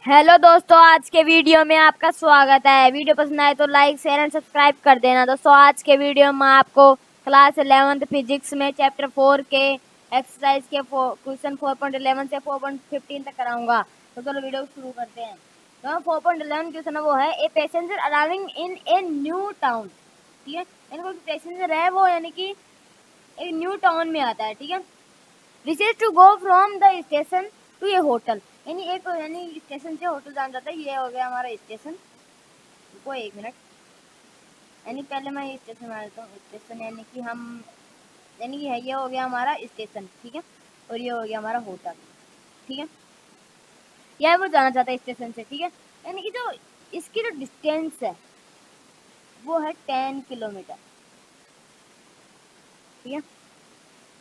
Hello दोस्तों, आज के वीडियो में आपका स्वागत है। वीडियो पसंद आए तो लाइक शेयर एंड सब्सक्राइब कर देना। दोस्तों आज के वीडियो में आपको क्लास 11th फिजिक्स में चैप्टर 4 के एक्सरसाइज के क्वेश्चन 4.11 से 4.15 तक कराऊंगा। तो चलो वीडियो शुरू करते हैं। तो 4.11 क्वेश्चन वो है, a passenger arriving in a new town. ठीक है, इनको पैसेंजर है वो यानी कि एक न्यू टाउन में आता है। ठीक है, विशेष to go from the station to a hotel, यानी स्टेशन से होटल जाना जाता है। ये हो गया हमारा स्टेशन। रुको एक मिनट, यानी पहले मैं स्टेशन मान लेता हूँ। स्टेशन यानी कि ये हो गया हमारा स्टेशन। ठीक है, और ये हो गया हमारा होटल। ठीक है, यह वो जाना चाहता है स्टेशन से। ठीक है, यानी कि जो इसकी जो डिस्टेंस है वो है 10 किलोमीटर। ठीक है,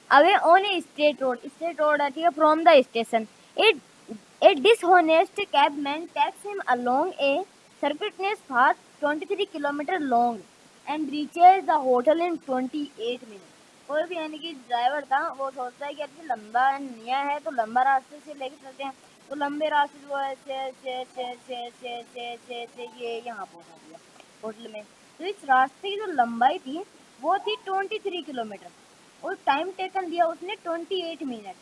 away on A state road है। ठीक है, from the station a dishonest cabman takes him along a circuitous path 23 kilometer long and reaches the hotel in 28 minutes। कोई भी यानी कि ड्राइवर था वो सोचता है कि अभी लंबा निया है तो लंबा रास्ते से लेके चलते हैं। तो लंबे रास्ते से वो ऐसे ये यहाँ पहुंचा दिया होटल में। तो इस रास्ते की जो लंबाई थी वो थी 23 किलोमीटर और टाइम टेकन दिया उसने 28 मिनट।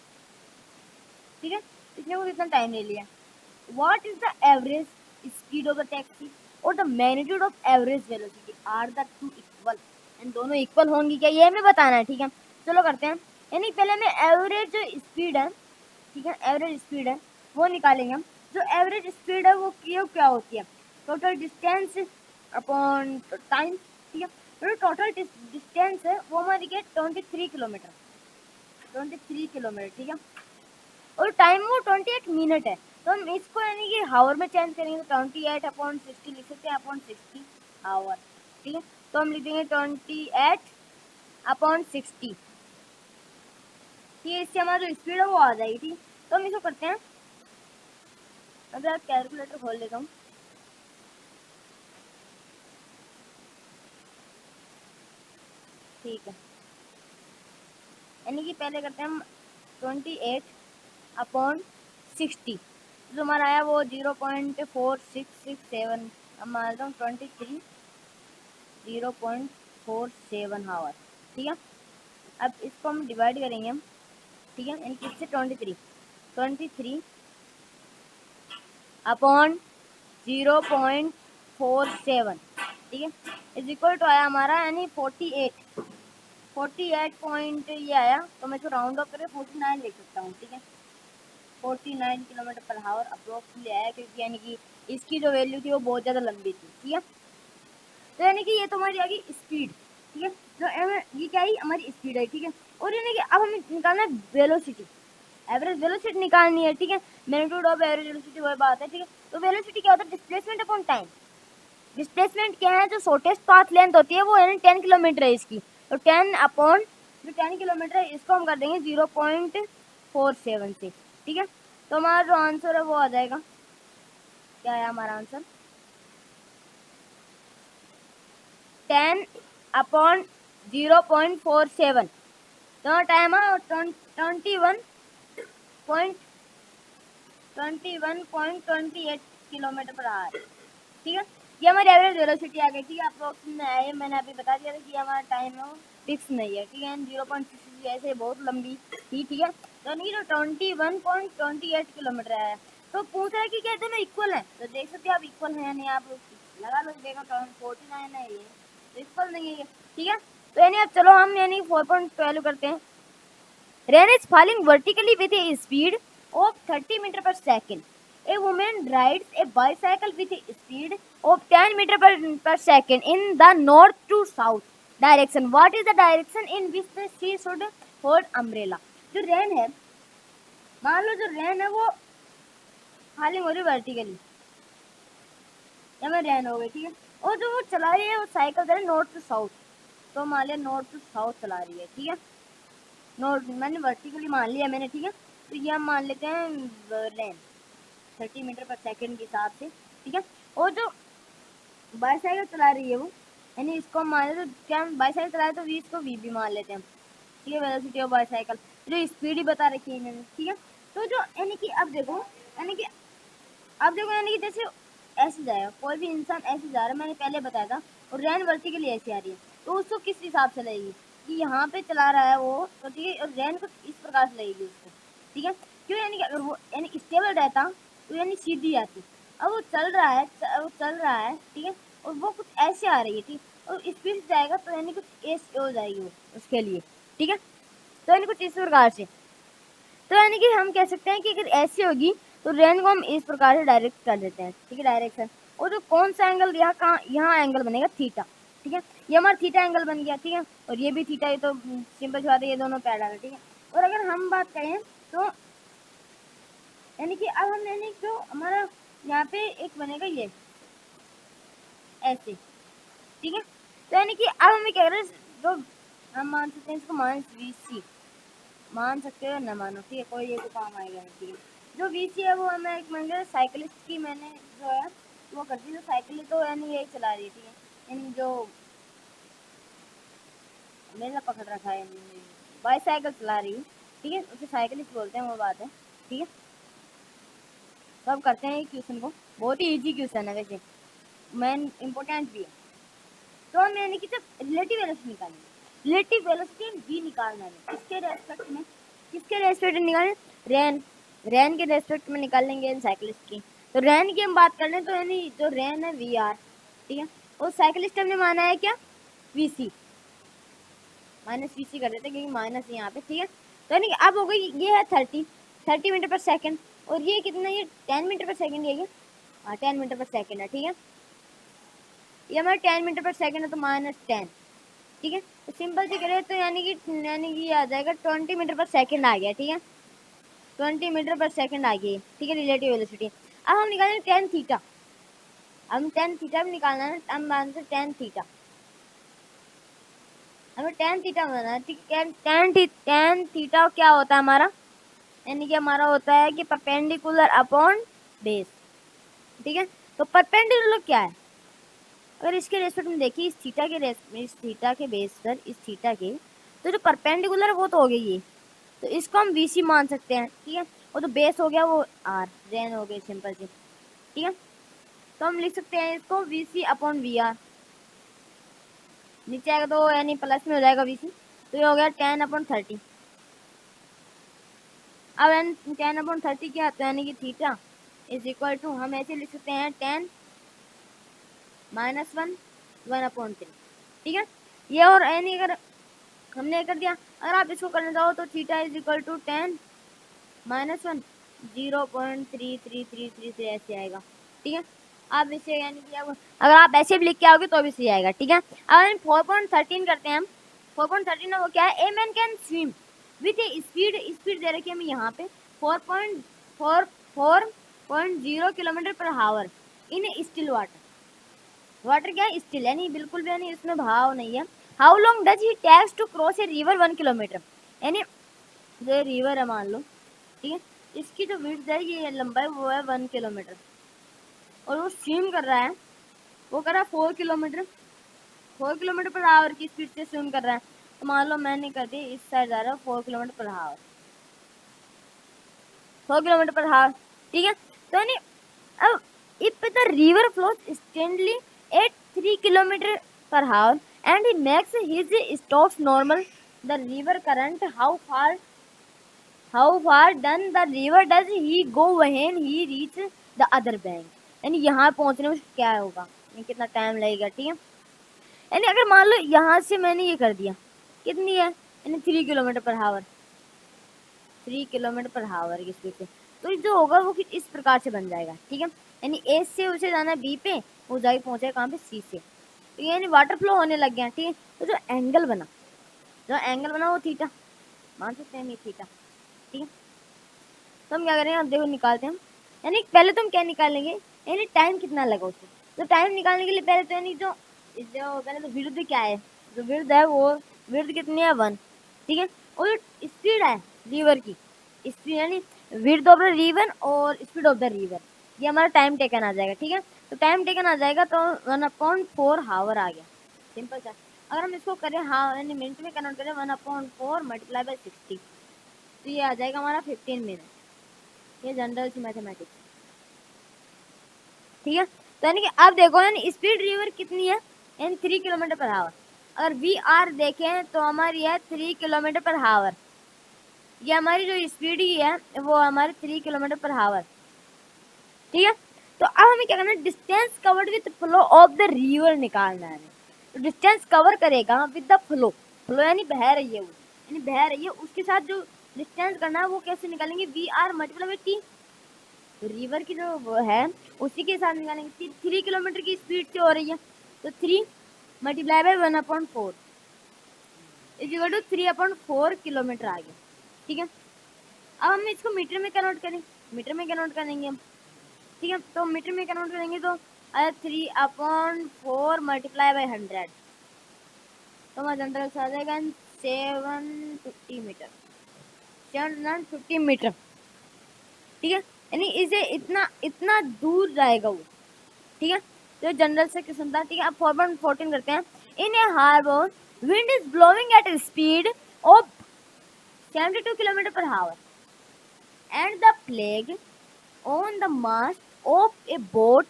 ठीक है, इसने वो कितना टाइम ले लिया। What is the average speed of the taxi और the magnitude of average velocity are the two equal. And दोनों इक्वल होंगी क्या, ये हमें बताना है। ठीक है, चलो करते हैं। यानी पहले हमें एवरेज जो स्पीड है, ठीक है, एवरेज स्पीड है वो निकालेंगे हम। जो एवरेज स्पीड है वो क्या होती है, टोटल डिस्टेंस अपॉन टाइम। ठीक है, तो टोटल डिस्टेंस है वो हमारी क्या 23 किलोमीटर। 23 किलोमीटर, ठीक है, और टाइम वो 28 मिनट है। तो हम इसको यानी कि हावर में चेंज करेंगे तो 28/60 लिख सकते हैं, अपॉन 60 हावर। ठीक है, तो हम लिखेंगे 28/60। ठीक है, इससे हमारा जो स्पीड है वो आ जाएगी। ठीक, तो हम इसको करते हैं। अगर आप कैलकुलेटर खोल लेता हूँ। ठीक है, यानी कि पहले करते हैं हम 28/60। जो हमारा आया वो 0.4667। हम मान लेता हूँ 23 0.47 हावर। ठीक है, अब इसको हम डिवाइड करेंगे हम। ठीक है, यानी किससे 23 अपॉन 0.47। ठीक है, इज इक्वल टू आया हमारा यानी 48 पॉइंट ये आया। तो मैं इसको राउंड ऑफ करके 49 लिख सकता हूँ। ठीक है, 49 किलोमीटर पर हावर अप्रोक्सीमेटली आया, क्योंकि यानी कि इसकी जो वैल्यू थी वो बहुत ज़्यादा लंबी थी। ठीक है, तो यानी कि ये तो हमारी आ गई स्पीड। ठीक है, तो ये क्या है, हमारी स्पीड है। ठीक है, और यानी कि अब हमें निकालना है वेलोसिटी, एवरेज वेलोसिटी निकालनी है। ठीक है, मैग्नीट्यूड ऑफ एवरेज वेलोसिटी वही बात है। ठीक है, तो वेलोसिटी क्या होता है, डिस्प्लेसमेंट अपॉन टाइम। डिस्प्लेसमेंट क्या है, जो शॉर्टेस्ट पाथ लेंथ होती है वो यानी 10 किलोमीटर है इसकी। तो 10 अपॉन जो 10 किलोमीटर है इसको हम कर देंगे 0.47 से। ठीक है, तो हमारा जो आंसर है वो आ जाएगा, क्या है हमारा आंसर, 10/0.47। तो टाइम है 21.28 किलोमीटर पर आवर। ठीक है, ये हमारी एवरेज वेलोसिटी आ गई। ठीक है, अप्रोक्सीमेट में है, मैंने अभी बता दिया था कि हमारा टाइम है फिक्स नहीं है। ठीक है, 0.6 ऐसे बहुत लंबी थी। ठीक है, तो नहीं जो 21.28 किलोमीटर है। तो पूछ रहा है कि क्या दोनों इक्वल है, तो देख सकते हैं आप इक्वल है यानी आप लगा लो, देखो 49 है ये, तो इक्वल नहीं है ये। ठीक है, तो यानी अब चलो हम यानी 4.12 करते हैं। Rain is falling vertically with a speed of 30 meter per second. A woman rides a bicycle with a speed of 10 meter per second in the north to south direction. What is the direction in which she should hold umbrella? जो rain है, मान लो जो rain है वो falling हो रही है vertically, या में रेन हो गई। ठीक है, और जो वो चला रही है वो साइकिल चला नॉर्थ टू साउथ। तो मान लिया नॉर्थ टू साउथ चला रही है। ठीक है, नोट मैंने वर्टिकली मान लिया मैंने। ठीक है, तो ये हम मान लेते हैं रेन 30 मीटर पर सेकंड के हिसाब से। ठीक है, और जो बाईसाइकिल चला रही है वो यानी इसको हम मान लेते, तो क्या हम बाईसाइकिल चला रहे तो इसको वी भी मान लेते हैं हम। ठीक है, वेलोसिटी ऑफ बाईसाइकिल जो स्पीड ही बता रखी है मैंने। ठीक है, तो जो यानी कि अब देखो, यानी कि अब देखो यानी कि जैसे ऐसे जाएगा, कोई भी इंसान ऐसे जा रहा है, मैंने पहले बताया था, और रैन वर्टिकली ऐसे आ रही है, तो उसको किस हिसाब से लगेगी कि यहाँ पे चला रहा है वो, तो ठीक है, और रैन को इस प्रकार से लगेगी उसको, ठीक है। क्यों, यानी कि अगर वो यानी स्टेबल रहता तो यानी सीधी आती। अब वो चल रहा है, वो चल रहा है, ठीक है, और वो कुछ ऐसे आ रही है, ठीक, और स्पीड से जाएगा तो यानी कुछ ऐसे हो जाएगी वो उसके लिए, ठीक है। तो यानी कुछ इस प्रकार से, तो यानी कि हम कह सकते हैं कि अगर ऐसी होगी तो रेन को हम इस प्रकार से डायरेक्ट कर देते हैं, ठीक है, डायरेक्शन। और जो कौन सा एंगल यहाँ कहाँ, यहाँ एंगल बनेगा थीटा, ठीक है, ये हमारा थीटा एंगल बन गया, ठीक है, और ये भी थीटा, ये तो सिंपल सी बात है, ये दोनों पैरेलल है, ठीक है। और अगर हम बात करें तो यानी कि अब हम यानी जो हमारा यहाँ पे एक बनेगा ये ऐसे, ठीक है। तो यानी कि अब हमें क्या करें, जो हम मान सकते हैं इसको -VC मान सकते हो ना मानो, ठीक है, कोई ये तो काम आएगा नहीं, ठीक है। जो VC है वो हमें एक मान लो साइकिलिस्ट की मैंने जो है वो करती है, साइकिल तो यानी यही चला रही है, ठीक है, यानी जो मैंने पकड़ रखा है बाईसाइकिल चला रही है, ठीक है, उसे साइकिलिस्ट बोलते हैं, वो बात है, ठीक है। तो अब करते हैं क्वेश्चन को, बहुत ही ईजी क्वेश्चन है वैसे, मेन इम्पोर्टेंट भी है। तो हम यानी कि जब रिलेटिव वेलोसिटी निकालेंगे, रिलेटिव वेलोसिटी v निकालना है, किसके रेस्पेक्ट में, किसके रेस्पेक्ट में निकालें, रैन के रेस्पेक्ट में निकाल लेंगे साइकिलिस्ट की। तो रैन की हम बात कर लें तो यानी जो रैन है VR, ठीक है, और साइकिलिस्ट हमने माना है क्या VC, -VC कर देते क्योंकि माइनस यहाँ पे, ठीक है। तो यानी अब हो गई, ये है 30 मीटर पर सेकेंड, और ये कितना, ये 10 मीटर पर सेकेंड, ये 10 मीटर पर सेकेंड है, ठीक है, ये हमारा 10 मीटर पर सेकेंड है, तो -10, ठीक है। तो सिंपल से करें तो यानी कि आ जाएगा 20 मीटर पर सेकेंड आ गया, ठीक है, 20 मीटर पर सेकेंड आ गई, ठीक है, रिलेटिव वेलोसिटी। अब हम निकालेंगे टेन थीटा, हम टेन थीटा भी निकालना है, हम मानते टेन थीटा, हमें टेन थीटा बनाना है, ठीक है। टेन थीटा क्या होता है हमारा, यानी कि हमारा होता है कि परपेंडिकुलर अपॉन बेस, ठीक है। तो परपेंडिकुलर क्या है, अगर इसके रेस्पेक्ट में देखिए, इस थीटा के बेस पर, इस थीटा के, तो जो परपेंडिकुलर वो तो हो गई ये, तो इसको हम VC मान सकते हैं, ठीक है। वो तो बेस हो गया, वो R रेन हो गई, सिंपल सी, ठीक है। तो हम लिख सकते हैं इसको VC अपॉन VR, नीचे आएगा तो यानी प्लस में हो जाएगा VC, तो ये हो गया 10/30। अब 10/30 क्या आता है, यानी कि थीटा इज इक्वल टू, हम ऐसे लिख सकते हैं 10 -1 1/3, ठीक है। ये और यानी अगर हमने कर दिया, अगर आप इसको करना चाहो तो थीटा इज इक्वल टू 10 -1 0.3333 ऐसे आएगा, ठीक है। आप इसे यानी कि अब अगर आप ऐसे भी लिख के आओगे तो भी सही आएगा, ठीक है। अब हम 4.13 करते हैं, हम 4.13 में वो क्या है, a man can swim with a speed दे रखी है हमें यहाँ पे 4.0 किलोमीटर पर हावर इन स्टिल वाटर क्या है, स्टिल, यानी बिल्कुल भी यानी इसमें भाव नहीं है। How long does he takes to cross a river 1 kilometre, यानी जो रिवर है मान लो, ठीक है, इसकी जो विड्थ है, ये लंबाई वो है 1 किलोमीटर, और वो स्विम कर रहा है, वो कर रहा है 4 किलोमीटर पर आवर की स्पीड से स्विम कर रहा है। तो मान लो मैंने कर दी, इस साइड जा रहा है 4 kilometre per our, 4 kilometre per our, ठीक है। तो यानी अब if the river flows steadily at 3 kilometer per hour and he makes his stops normal, the river current, how far down the river does he go when he reach the other bank, यानी यहाँ पहुँचने में क्या होगा, कितना time लगेगा, ठीक है। यानी अगर मान लो यहाँ से मैंने ये कर दिया, कितनी है, यानी 3 kilometre per our, 3 kilometre per our की स्पीड से, तो जो होगा वो इस प्रकार से बन जाएगा, ठीक है। यानी ए से उसे जाना बी पे, वो जाके पहुंचे कहाँ पे, सी से, तो यानी वाटर फ्लो होने लग गया, ठीक है। तो जो एंगल बना वो थीटा, मान सकते हैं ये थीटा, ठीक है। तो हम क्या करेंगे, अब देखो निकालते हैं, यानी पहले तो हम क्या निकालेंगे, यानी टाइम कितना लगा उसको। तो टाइम निकालने के लिए पहले तो यानी जो पहले तो विड्थ क्या है, जो विड्थ है वो विड्थ कितनी है 1, ठीक है। और जो स्पीड है रिवर की, स्पीड यानी विड्थ ऑफ द रिवर और स्पीड ऑफ द रिवर, ये हमारा टाइम टेकन आ जाएगा, ठीक है। तो टाइम टेकन आ जाएगा तो 1/4 हावर आ गया, सिंपल सा। अगर हम इसको करें हाँ यानी मिनट में कन्वर्ट करें 1/4 मल्टीप्लाई बाई 60, तो ये आ जाएगा हमारा 15 मिनट, ये जनरल सी मैथमेटिक्स। ठीक है। तो यानी कि अब देखो यानी स्पीड रिवर कितनी है, यानी 3 किलोमीटर पर आवर। अगर वी आर देखें तो हमारी है 3 किलोमीटर पर आवर। ये हमारी जो स्पीड ही है वो हमारे 3 किलोमीटर पर आवर। ठीक है। तो अब हमें क्या करना है, distance covered with flow of the river निकालना है। तो डिस्टेंस कवर करेगा विद द फ्लो, फ्लो यानी बह रही है वो, यानी बह रही है उसके साथ जो डिस्टेंस करना है वो कैसे निकालेंगे, we are multiply by T. तो रिवर की जो वो है उसी के साथ निकालेंगे। 3 किलोमीटर की स्पीड से हो रही है तो 3 multiply by 1/4 is equal to 3/4 kilometre आ गया। ठीक है। अब हम इसको मीटर में कन्वर्ट करें, मीटर में कन्वर्ट करेंगे हम। ठीक है। तो मीटर में कन्वर्ट करेंगे तो 3/4 मल्टीप्लाई बाई 100 तो हमारा जनरल आ जाएगा 750 मीटर, 750 मीटर। ठीक है। यानी इसे इतना इतना दूर जाएगा वो। ठीक है। तो जनरल से क्वेश्चन था। ठीक है। अब 4.14 करते हैं। In a harbour wind is blowing at speed of 72 kilometer per hour and the flag on the mast of a boat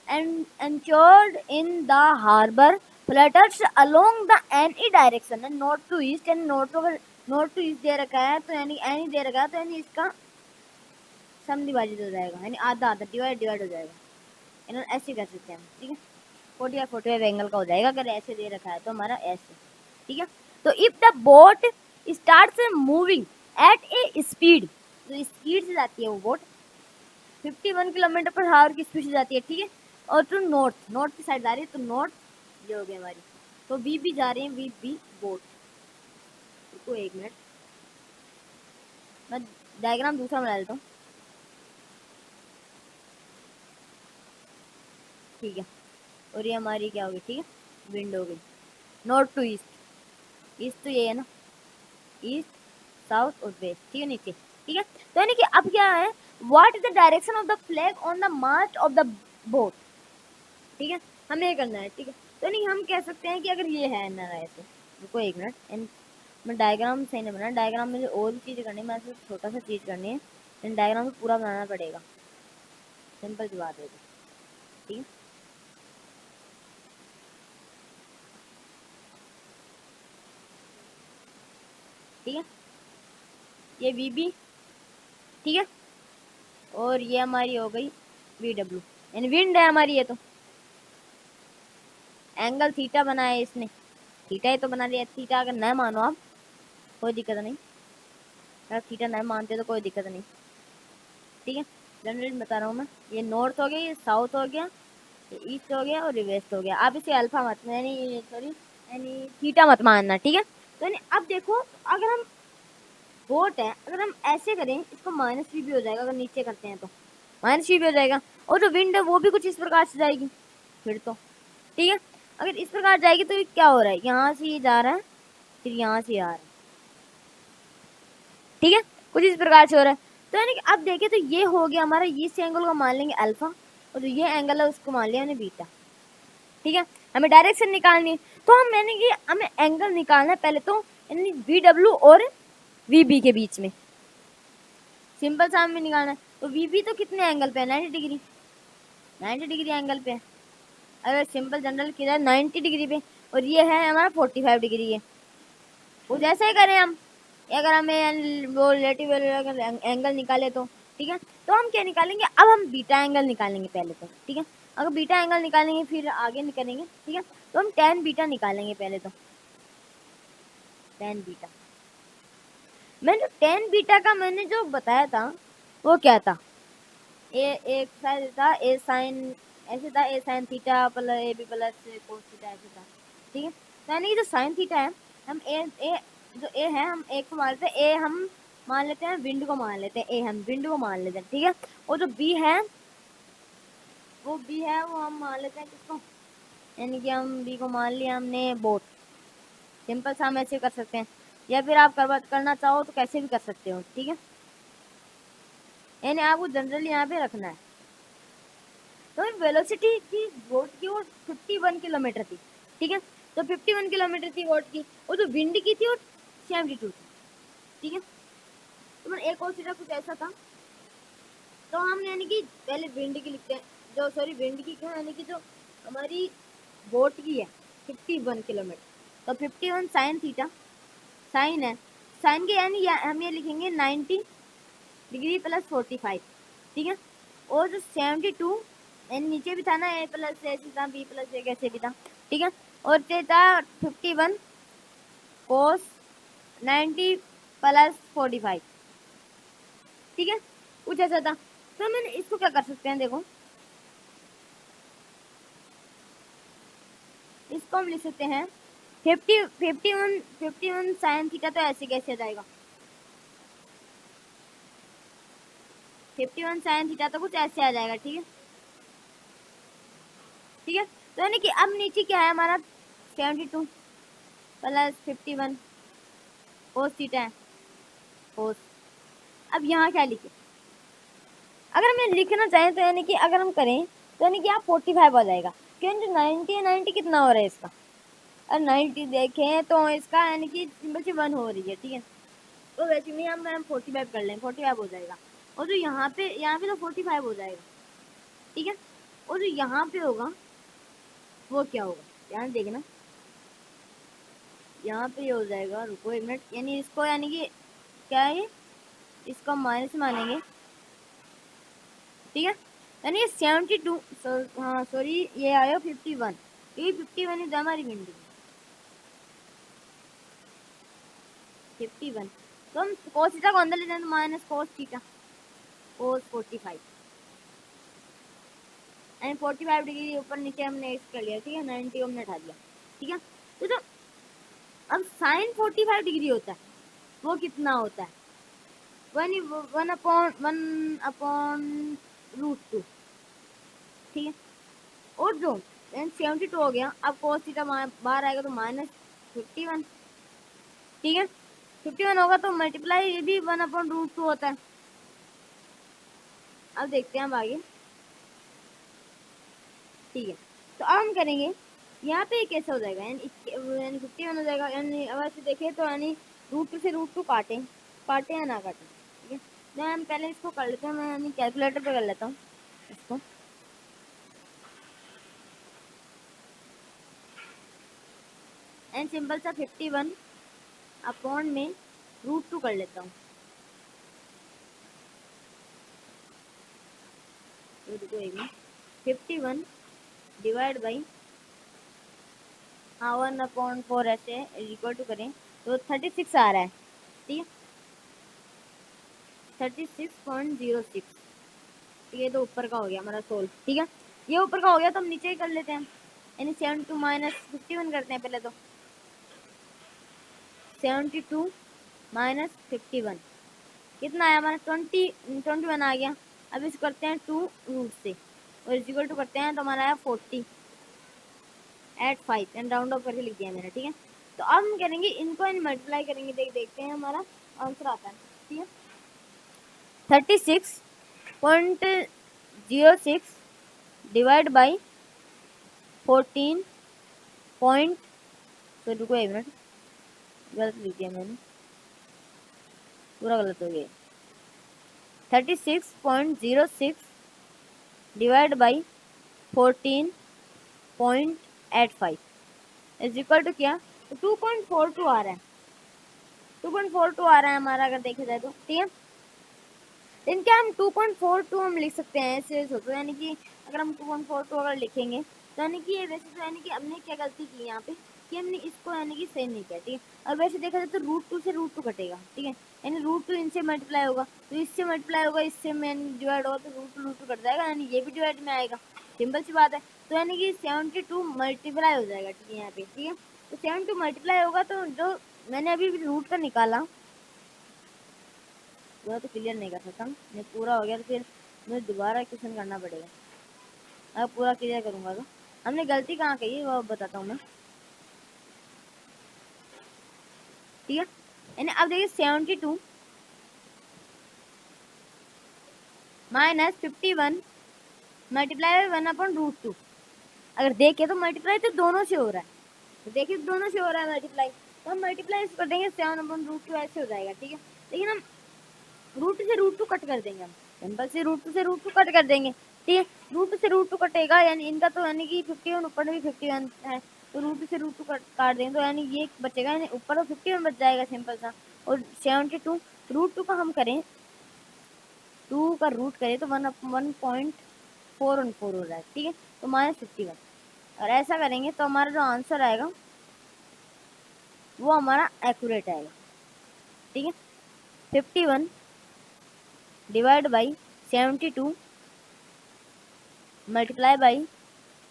and anchored in the harbor flutters along the any direction and north to east and north to east दे रखा है तो यानी any दे रखा है तो यानी इसका समविभाजित हो जाएगा, यानी आधा आधा डिवाइड हो जाएगा। यानी ऐसे कर सकते हैं हम। ठीक है। 45 एंगल का हो जाएगा अगर ऐसे दे रखा है तो हमारा ऐसे। ठीक है। तो if the boat starts moving at A speed, तो स्पीड से जाती है वो बोट 51 किलोमीटर पर आवर की स्पीड से जाती है। ठीक है। और तो नॉर्थ की साइड जा रही है तो नॉर्थ ये हो गई हमारी। तो वी भी जा रही है, वी बी बोट। रुको एक मिनट, मैं डायग्राम दूसरा बना लेता हूँ। ठीक है। और ये हमारी क्या होगी, ठीक है, विंड हो गई नॉर्थ टू ईस्ट। ईस्ट तो ये है ना, ईस्ट साउथ और वेस्ट। ठीक है नीचे। ठीक है। तो यानी कि अब क्या है, what is the direction of the flag on the mast of the boat. ठीक है। हमें ये करना है। ठीक है। तो नहीं हम कह सकते हैं कि अगर ये है ना रहे तो, रुको एक मिनट, मैं डायग्राम सही नहीं बना, डायग्राम में जो और चीज़ करनी है मैं सिर्फ छोटा सा चीज़ करनी है, लेकिन डायग्राम में पूरा बनाना पड़ेगा। सिंपल सी बात है। ठीक है। ठीक है। ये वी बी, ठीक है, और ये हमारी हो गई वी डब्ल्यू, यानी विंड है हमारी। ये तो एंगल थीटा बनाया है इसने, थीटा ही तो बना दिया। थीटा अगर न मानो आप कोई दिक्कत नहीं, अगर थीटा नहीं मानते तो कोई दिक्कत नहीं। ठीक है। जनरली बता रहा हूँ मैं, ये नॉर्थ हो गया, ये साउथ हो गया, ये ईस्ट हो गया और ये वेस्ट हो गया। आप इसे अल्फा मत यानी सॉरी यानी थीटा मत मानना। ठीक है। तो यानी अब देखो अगर हम बोट है, अगर हम ऐसे करें इसको माइनस भी हो जाएगा, अगर नीचे करते हैं तो माइनस भी हो जाएगा। और जो विंड है वो भी कुछ इस प्रकार से जाएगी फिर तो। ठीक है। अगर इस प्रकार जाएगी तो क्या हो रहा है, यहाँ से ये जा रहा है फिर यहाँ से आ रहा है। ठीक है। कुछ इस प्रकार से हो रहा है। तो यानी कि अब देखें तो ये हो गया हमारा, इस एंगल को मान लेंगे अल्फा और जो ये एंगल है उसको मान लिया हमने बीटा। ठीक है। हमें डायरेक्शन निकालनी है तो हम यानी कि हमें एंगल निकालना है पहले तो, यानी वी डब्ल्यू और वी बी के बीच में सिंपल सा हमें निकालना है। तो वी बी तो कितने एंगल पे है, 90 डिग्री, 90 डिग्री एंगल पे है। अगर सिंपल जनरल किधर 90 डिग्री पे, और ये है हमारा 45 डिग्री है। वो जैसे ही करें हम, अगर हमें वो रिलेटिव अगर एंगल निकाले तो ठीक है। तो हम क्या निकालेंगे, अब हम बीटा एंगल निकालेंगे पहले तो। ठीक है। अगर बीटा एंगल निकालेंगे फिर आगे निकालेंगे। ठीक है। तो हम tan बीटा निकालेंगे पहले तो, tan बीटा। मैंने tan बीटा का मैंने जो बताया था वो क्या था, ए एक साइड था ए साइन, ऐसे था A sine theta plus A B plus cos theta ऐसे था। ठीक है। तो यानी कि जो साइन थीटा है हम ए जो ए है हम एक को मान लेते हैं, ए हम मान लेते हैं, विंड को मान लेते हैं, ए हम विंड को मान लेते हैं। ठीक है। और जो बी है वो बी है वो हम मान लेते हैं किसको, यानी कि हम बी को मान लिया हमने बोट। सिंपल सा हम ऐसे कर सकते हैं, या फिर आप करना चाहो तो कैसे भी कर सकते हो। ठीक है। यानी आपको जनरली यहाँ पे रखना है। तो वेलोसिटी की बोट की वो 51 किलोमीटर थी। ठीक है। तो 51 किलोमीटर थी बोट की, और जो विंड की थी वो 72 थी। ठीक है। तो मैंने एक और सीधा कुछ ऐसा था, तो हम यानी कि पहले विंड की लिखते हैं, जो सॉरी विंड की क्या यानी कि जो हमारी बोट की है 51 किलोमीटर, तो 51 साइन थीटा, साइन है, साइन के यानी हम ये लिखेंगे 90 डिग्री प्लस 45, ठीक है। और जो 72 यानी नीचे भी था ना, ए प्लस ऐसे था, बी प्लस ए कैसे भी था, ठीक है। और ये था 51 कोस 90 प्लस 45, ठीक है, कुछ ऐसा था। तो मैंने इसको क्या कर सकते हैं, देखो इसको हम लिख सकते हैं 51 साइन थीटा, तो ऐसे कैसे आ जाएगा 51 साइन थीटा, तो कुछ ऐसे आ जाएगा, ठीक है, ठीक है। तो यानी कि अब नीचे क्या है हमारा 72 प्लस 51 कोस थीटा है, कोस। अब यहाँ क्या लिखे, अगर हमें लिखना चाहें तो यानी कि अगर हम करें तो यानी कि आप 45 आ जाएगा, क्योंकि 90 है, 90 कितना हो रहा है इसका, और 90 देखें तो इसका यानी कि सिंपल सी 1 हो रही है, ठीक है। तो वैसे में हम 45 कर लें, 45 हो जाएगा। और जो यहाँ पे तो 45 हो जाएगा, ठीक है। और जो यहाँ पे होगा वो क्या होगा, ध्यान देखना, यहाँ पे हो जाएगा, रुको एक मिनट, यानी इसको यानी कि क्या है ये, इसको माइनस मानेंगे, ठीक है। यानी 72, हाँ सॉरी ये आया 51, ये 51 इज हमारी विंड 51। तो हम कोस थीटा को अंदर ले जाए तो minus cos theta cos 45 and 45 degree ऊपर नीचे हमने एक्स कर लिया, ठीक है, 90 हमने हटा दिया, ठीक है। तो जो अब साइन 45 डिग्री होता है वो कितना होता है, 1/√2, ठीक है। और जो 72 हो गया, अब कोस थीटा बाहर आएगा तो माइनस 51, ठीक है। 51 होगा तो मल्टीप्लाई ये भी 1/√2 होता है। अब देखते हैं हम आगे, ठीक है। तो अब हम करेंगे यहाँ पे कैसे हो जाएगा, यानी 51 हो जाएगा, यानी अब ऐसे देखें तो यानी √2 से √2 काटें या ना काटें, ठीक है। तो हम पहले इसको कर लेते हैं, मैं यानी कैलकुलेटर पे कर लेता हूँ इसको, एंड सिंपल सा 51 अपॉन में √2 कर लेता हूँ, तो देखो एक मिनट, 51 डिवाइड बाई 1/4 ऐसे इक्वल टू करें तो 36 आ रहा है, ठीक है, 36.06, ठीक है। तो ऊपर का हो गया हमारा सोल्व, ठीक है, ये ऊपर का हो गया। तो हम नीचे ही कर लेते हैं, यानी 72 माइनस 51 करते हैं पहले, तो 72 माइनस 51 कितना आया हमारा 21 आ गया। अब इसको करते हैं 2 रूट से और इक्वल टू करते हैं तो हमारा आया 40 एट 5 एंड राउंड ऑफ करके लिख दिया मैंने, ठीक है। तो अब हम करेंगे इनको मल्टीप्लाई करेंगे, देखते हैं हमारा आंसर आता है, ठीक है। 36.06 डिवाइड बाई 14 पॉइंट, तो रुको एक मिनट, गलत लिख दिया मैंने, पूरा गलत हो गया, 36.06 divide by 14.85 is equal to क्या, तो 2.42 आ रहा है, 2.42 आ रहा है हमारा, अगर देखा जाए तो, ठीक है। इनके हम 2.42 हम लिख सकते हैं ऐसे सोचो, यानी कि अगर हम 2.42 अगर लिखेंगे तो यानी कि ये वैसे तो यानी कि हमने क्या गलती की यहाँ पे कि हमने इसको यानी कि सेम नहीं किया, ठीक है। और वैसे देखा जाए तो √2 से √2 कटेगा, ठीक है, यानी √2 इनसे मल्टीप्लाई होगा तो इससे मल्टीप्लाई होगा, इससे मैन डिवाइड होगा तो √2 कट जाएगा, यानी ये भी डिवाइड में आएगा, सिंपल सी बात है। तो यानी कि 72 मल्टीप्लाई हो जाएगा, ठीक है, यहाँ पे, ठीक है। तो 72 मल्टीप्लाई होगा तो जो मैंने अभी रूट का निकाला पूरा तो क्लियर नहीं कर सकता, नहीं पूरा हो गया तो फिर मुझे दोबारा क्वेश्चन करना पड़ेगा। अब पूरा क्लियर करूँगा तो हमने गलती कहाँ की वो बताता हूँ मैं, ठीक है। यानी अब देखिए 72 माइनस 51 मल्टीप्लाई बाई 1/√2, अगर देखे तो मल्टीप्लाई तो दोनों से हो रहा है, तो देखिए दोनों से हो रहा है मल्टीप्लाई, तो हम मल्टीप्लाई कर देंगे 7/√2 ऐसे हो जाएगा, ठीक है। लेकिन हम √2 से √2 कट कर देंगे, हम सिंपल से √2 से √2 कट कर देंगे, ठीक है। रूट से रूट टू कटेगा, यानी इनका तो यानी कि 51 ऊपर भी 51 है, तो रूट से रूट टू काट देंगे तो यानी ये बचेगा, यानी ऊपर तो 51 बच जाएगा सिंपल सा। और 72 रूट टू का हम करें, 2 का रूट करें तो 1.414 हो रहा है, ठीक है, तो -51। और ऐसा करेंगे तो हमारा जो आंसर आएगा वो हमारा एक्यूरेट आएगा, ठीक है। 51 डिवाइड बाई 72 मल्टीप्लाई बाई,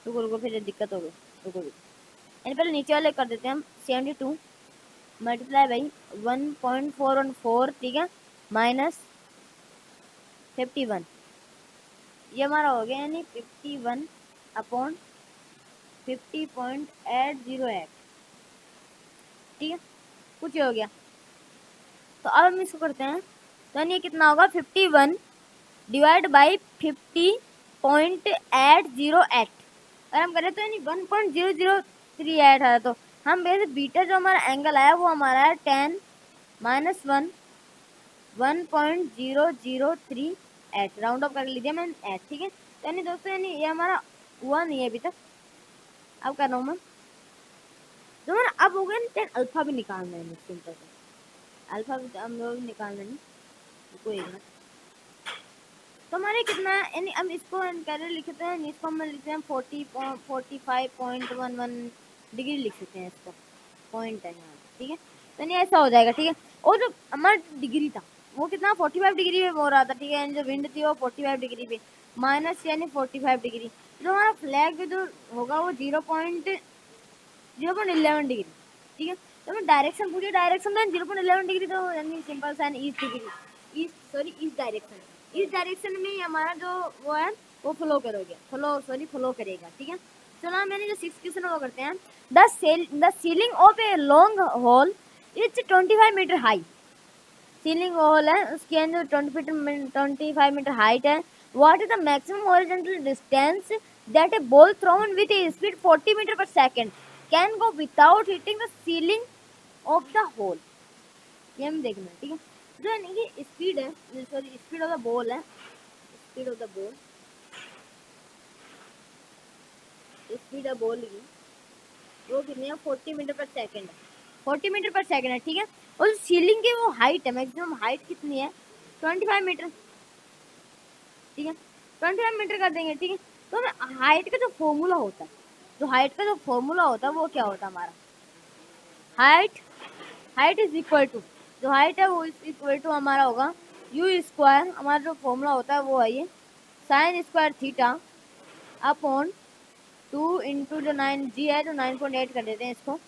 रुको फिर दिक्कत हो गई, रुको यानी पहले नीचे वाले कर देते हैं हम। 72 मल्टीप्लाई बाई 1.414, ठीक है, माइनस 51, ये हमारा हो गया, यानी 51 अपॉन 50.808, ठीक है, कुछ हो गया। तो अब हम इसको करते हैं, तो यानी कितना होगा 51 डिवाइड बाई 50.808, अगर हम करें तो यानी 1.0038 है। तो हम वैसे बीटा जो हमारा एंगल आया वो हमारा है 10 -1 1.0038, राउंड ऑफ कर लीजिए मैंने 8, ठीक है। तो यानी दोस्तों यानी ये हमारा हुआ नहीं है अभी तक, अब कर रहा हूँ मैं। तो हमारा अब हो गया ना 10 अल्फा भी निकालना है, सिंपल से अल्फा भी हम लोग निकालना नहीं, कोई ना। तो हमारे कितना है, यानी हम इसको कैरे लिखते हैं, इसको हम लिखते हैं 45.11 डिग्री लिख सकते हैं, इसको पॉइंट है यहाँ, ठीक है। तो नहीं ऐसा हो जाएगा, ठीक है। और जो हमारा डिग्री था वो कितना 45 डिग्री पे हो रहा था, ठीक है, यानी जो विंड थी वो 45 डिग्री पे, माइनस यानी 45 डिग्री। जो हमारा फ्लैग जो होगा वो 0.11 डिग्री, ठीक है। तो हमें डायरेक्शन पूछिए, डायरेक्शन में 0.11 डिग्री, तो यानी सिंपल सा ईस्ट डिग्री, ईस्ट डायरेक्शन, इस डायरेक्शन में हमारा जो वो है वो फ्लो करेगा, ठीक है। चलो मैंने जो 6 क्वेश्चन वो करते हैं। The ceiling of a long hall is 25 meter high, ceiling hall है उसके अंदर 25 मीटर हाइट है। What is the maximum horizontal distance that a ball thrown with a speed 40 meter per second can go without hitting the ceiling of the hall, ये हम देखना, ठीक है। जो यानी कि स्पीड है, sorry speed of the ball है, speed of the ball, speed of ball की वो कितनी है 40 मीटर पर सेकंड है, 40 मीटर पर सेकंड है, ठीक है। और सीलिंग की वो हाइट है, मैक्सिमम हाइट कितनी है 25 मीटर, ठीक है, 25 मीटर कर देंगे, ठीक है। तो हमें हाइट का जो फॉर्मूला होता है, जो हाइट का जो फॉर्मूला होता है वो क्या होता है हमारा, हाइट इज इक्वल टू, जो हाइट है वो इक्वल टू हमारा होगा यू स्क्वायर, हमारा जो फॉर्मूला होता है वो है ये sign square theta upon 2 into जो 9 जी है, जो 9.8 कर देते हैं इसको,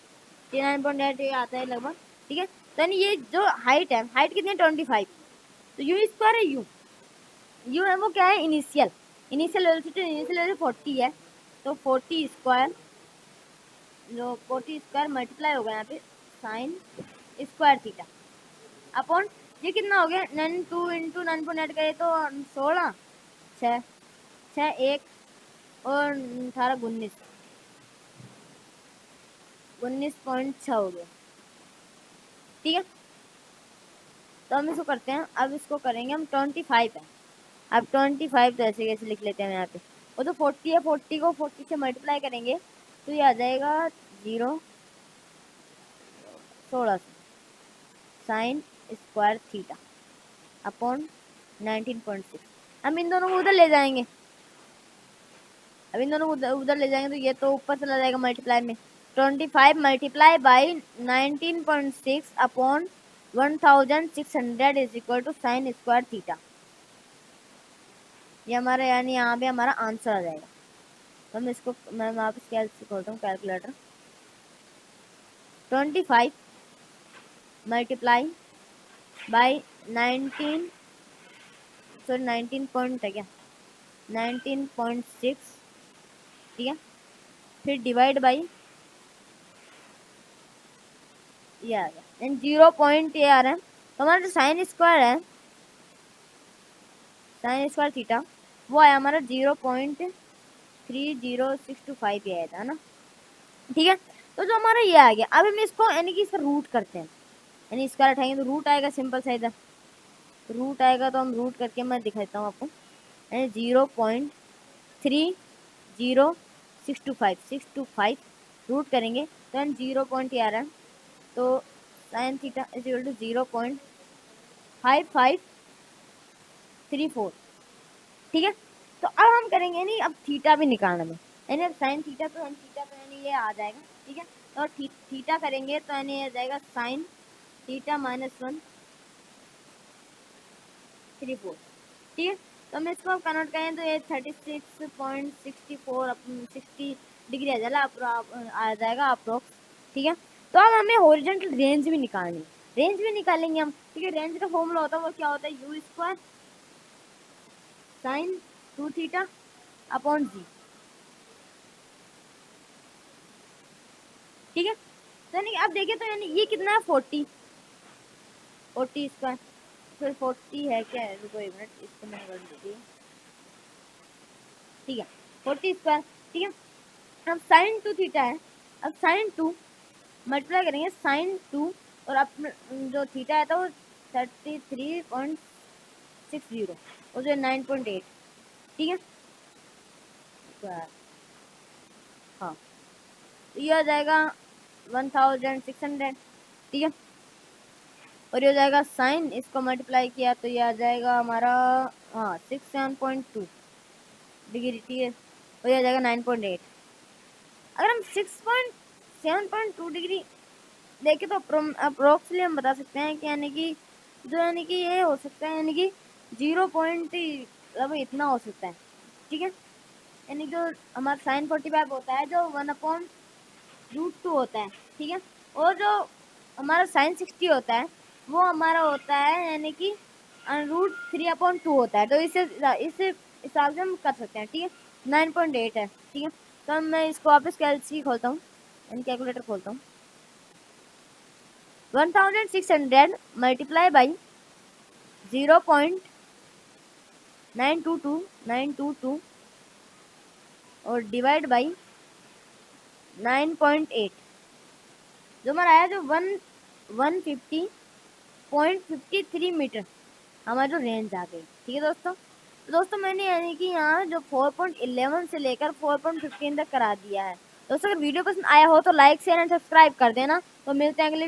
ये 9.8 ये आता है लगभग, ठीक है। तो ये जो हाइट है, हाइट कितनी है 25, तो यू स्क्वायर है, यू है वो क्या है इनिशियल वेलोसिटी 40 है, तो 40 स्क्वायर, जो 40 स्क्वायर मल्टीप्लाई होगा यहाँ पे साइन स्क्वायर थीटा अपॉन ये कितना हो गया 2 इंटू 9.8 करे तो 16 6 6 1 और 18 19.6 हो गया, ठीक है। तो हम इसको करते हैं, अब इसको करेंगे हम 25 है, अब 25 तो ऐसे कैसे लिख लेते हैं यहाँ पे, वो तो 40 है, 40 को 40 से मल्टीप्लाई करेंगे तो ये आ जाएगा 16 साइन स्क्वायर थीटा अपॉन 19.6। हम इन दोनों को उधर ले जाएंगे, अब इन दोनों को उधर ले जाएंगे तो ये तो ऊपर चला जाएगा मल्टीप्लाई में, 25 multiply by 19.6 upon 1600 is equal to sine square theta, ये हमारा यानी यहाँ पे हमारा आंसर आ जाएगा। तो हम इसको मैं वापस खोलता हूँ कैलकुलेटर, 25 मल्टीप्लाई बाई 19 पॉइंट है क्या 19.6, ठीक है, फिर डिवाइड बाई ये आ गया, एंड 0 पॉइंट ये आ रहा है। तो हमारा जो साइन स्क्वायर है, साइन स्क्वायर थीटा वो आया हमारा 0.30625 ये आया था ना, ठीक है। तो जो हमारा ये आ गया, अब हम इसको यानी कि इसका रूट करते हैं, यानी इसका उठाएंगे तो रूट आएगा सिंपल सा, इधर रूट आएगा तो हम रूट करके मैं दिखाता हूँ आपको, यानी 0.30625 625 रूट करेंगे तो 0 आ रहा है, तो sine theta is equal to 0.5534। ठीक है, तो अब हम करेंगे नहीं, अब थीटा भी निकालना है, यानी अब साइन थीटा तो यानी ये आ जाएगा। ठीक है, तो थीटा करेंगे तो यानी आ जाएगा साइन थीटा -134। ठीक है, तो हम इसको कन्वर्ट करें तो ये 36.64 60 डिग्री आ जाएगा अप्रोक्स। ठीक है, तो अब हमें हॉरिजॉन्टल रेंज भी निकालनी है, रेंज भी निकालेंगे हम। ठीक है, रेंज का फॉर्मूला होता है वो क्या होता है, u square sine 2 theta upon g. ठीक है, तो यानी अब देखिए तो यानी ये कितना है 40 स्क्वायर, फिर 40 है क्या है, रुको एक मिनट इसको मैंने कर दी। ठीक है, 40 स्क्वायर। ठीक है, अब साइन 2 थीटा है, अब साइन 2 मल्टीप्लाई करेंगे साइन 2 और अब जो थीटा है तो वो 33.60 और जो 9.8। ठीक है, हाँ, तो ये आ जाएगा 1600। ठीक है, और ये हो जाएगा साइन, इसको मल्टीप्लाई किया तो ये आ जाएगा हमारा 67.2 डिग्री। ठीक है, और ये आ जाएगा 9.8। अगर हम 7.2 डिग्री देखें तो अप्रोक्सली हम बता सकते हैं कि यानी कि जो यानी कि ये हो सकता है, यानी कि 0 पॉइंट मतलब इतना हो सकता है। ठीक है, यानी जो हमारा साइन 45 होता है जो 1/√2 होता है। ठीक है, और जो हमारा साइन 60 होता है वो हमारा होता है यानी कि √3/2 होता है। तो इस हिसाब से हम कर सकते हैं। ठीक है, 9.8 है। ठीक है, तो मैं इसको वापस कैलसी खोलता हूँ, यानी कैलकुलेटर खोलता हूँ। 1600 मल्टीप्लाई बाई 0.922 और डिवाइड बाई 9.8 जो हमारा आया जो 150.53 मीटर हमारा जो रेंज आ गई। ठीक है दोस्तों, तो दोस्तों मैंने यानी कि यहाँ जो 4.11 से लेकर 4.15 तक करा दिया है। दोस्तों अगर वीडियो पसंद आया हो तो लाइक शेयर एंड सब्सक्राइब कर देना। तो मिलते हैं अगले